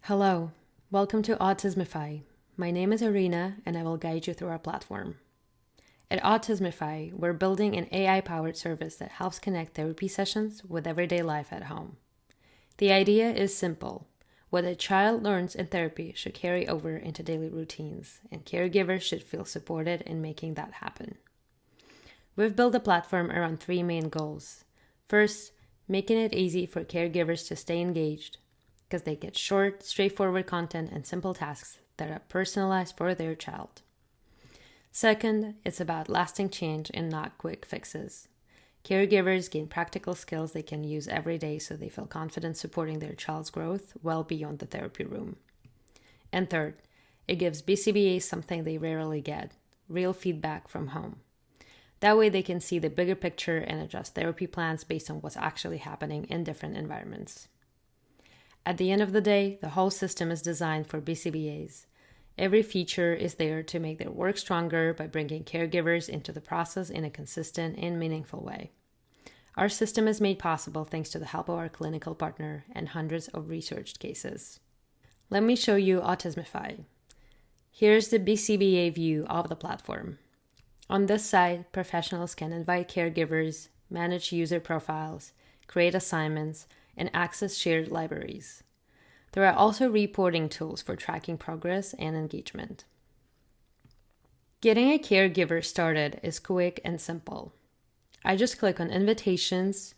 Hello, welcome to Autismify. My name is Arena and I will guide you through our platform. At Autismify, we're building an AI-powered service that helps connect therapy sessions with everyday life at home. The idea is simple. What a child learns in therapy should carry over into daily routines, and caregivers should feel supported in making that happen. We've built a platform around three main goals. First, making it easy for caregivers to stay engaged, because they get short, straightforward content and simple tasks that are personalized for their child. Second, it's about lasting change and not quick fixes. Caregivers gain practical skills they can use every day so they feel confident supporting their child's growth well beyond the therapy room. And third, it gives BCBAs something they rarely get, real feedback from home. That way they can see the bigger picture and adjust therapy plans based on what's actually happening in different environments. At the end of the day, the whole system is designed for BCBAs. Every feature is there to make their work stronger by bringing caregivers into the process in a consistent and meaningful way. Our system is made possible thanks to the help of our clinical partner and hundreds of researched cases. Let me show you Autismify. Here's the BCBA view of the platform. On this side, professionals can invite caregivers, manage user profiles, create assignments, and access shared libraries. There are also reporting tools for tracking progress and engagement. Getting a caregiver started is quick and simple. I just click on Invitations,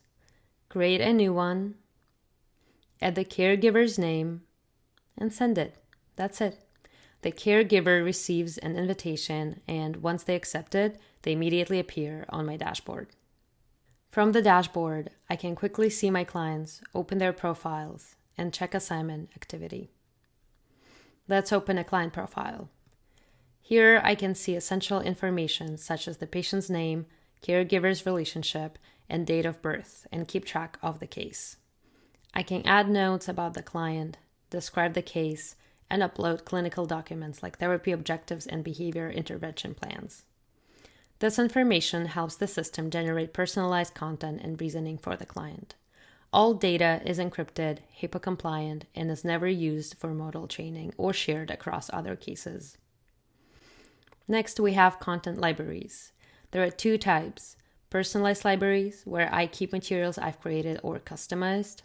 create a new one, add the caregiver's name, and send it. That's it. The caregiver receives an invitation, and once they accept it, they immediately appear on my dashboard. From the dashboard, I can quickly see my clients, open their profiles, and check assignment activity. Let's open a client profile. Here I can see essential information such as the patient's name, caregiver's relationship, and date of birth, and keep track of the case. I can add notes about the client, describe the case, and upload clinical documents like therapy objectives and behavior intervention plans. This information helps the system generate personalized content and reasoning for the client. All data is encrypted, HIPAA compliant, and is never used for model training or shared across other cases. Next, we have content libraries. There are two types: personalized libraries, where I keep materials I've created or customized,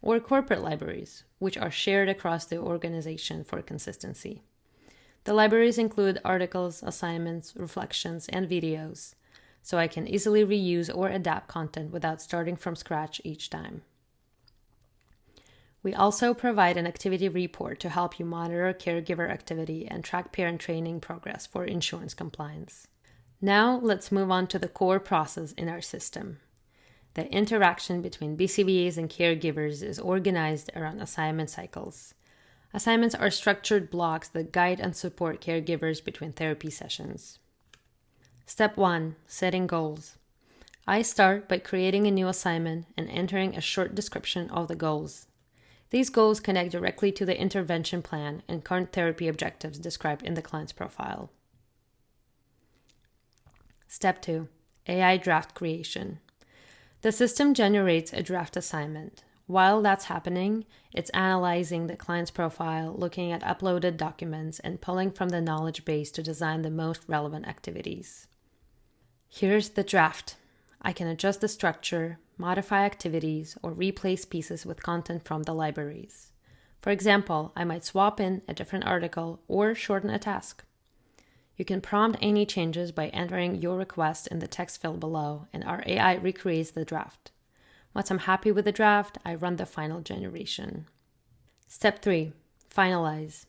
or corporate libraries, which are shared across the organization for consistency. The libraries include articles, assignments, reflections, and videos, so I can easily reuse or adapt content without starting from scratch each time. We also provide an activity report to help you monitor caregiver activity and track parent training progress for insurance compliance. Now let's move on to the core process in our system. The interaction between BCBAs and caregivers is organized around assignment cycles. Assignments are structured blocks that guide and support caregivers between therapy sessions. Step 1. Setting goals. I start by creating a new assignment and entering a short description of the goals. These goals connect directly to the intervention plan and current therapy objectives described in the client's profile. Step 2. AI draft creation. The system generates a draft assignment. While that's happening, it's analyzing the client's profile, looking at uploaded documents, and pulling from the knowledge base to design the most relevant activities. Here's the draft. I can adjust the structure, modify activities, or replace pieces with content from the libraries. For example, I might swap in a different article or shorten a task. You can prompt any changes by entering your request in the text field below, and our AI recreates the draft. Once I'm happy with the draft, I run the final generation. Step 3. Finalize.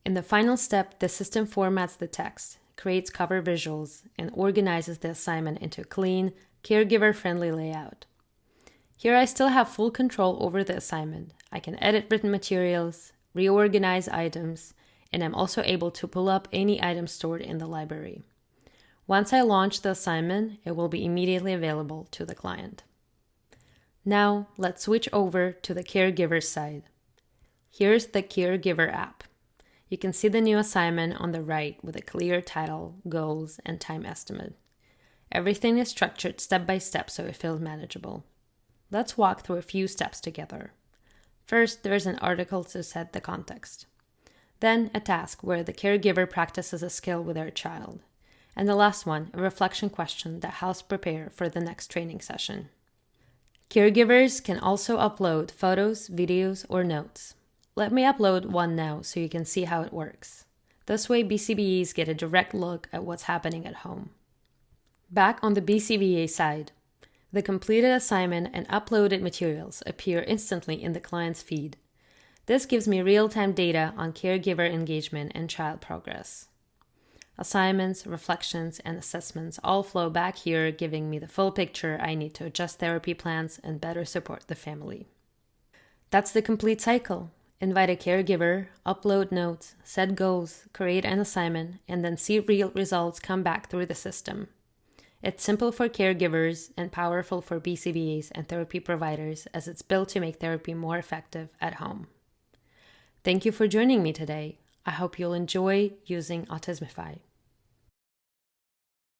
In the final step, the system formats the text, creates cover visuals, and organizes the assignment into a clean, caregiver-friendly layout. Here I still have full control over the assignment. I can edit written materials, reorganize items, and I'm also able to pull up any items stored in the library. Once I launch the assignment, it will be immediately available to the client. Now, let's switch over to the caregiver side. Here's the caregiver app. You can see the new assignment on the right with a clear title, goals, and time estimate. Everything is structured step by step so it feels manageable. Let's walk through a few steps together. First, there's an article to set the context. Then, a task where the caregiver practices a skill with their child. And the last one, a reflection question that helps prepare for the next training session. Caregivers can also upload photos, videos, or notes. Let me upload one now so you can see how it works. This way, BCBAs get a direct look at what's happening at home. Back on the BCBA side, the completed assignment and uploaded materials appear instantly in the client's feed. This gives me real-time data on caregiver engagement and child progress. Assignments, reflections, and assessments all flow back here, giving me the full picture I need to adjust therapy plans and better support the family. That's the complete cycle. Invite a caregiver, upload notes, set goals, create an assignment, and then see real results come back through the system. It's simple for caregivers and powerful for BCBAs and therapy providers as it's built to make therapy more effective at home. Thank you for joining me today. I hope you'll enjoy using Autismify.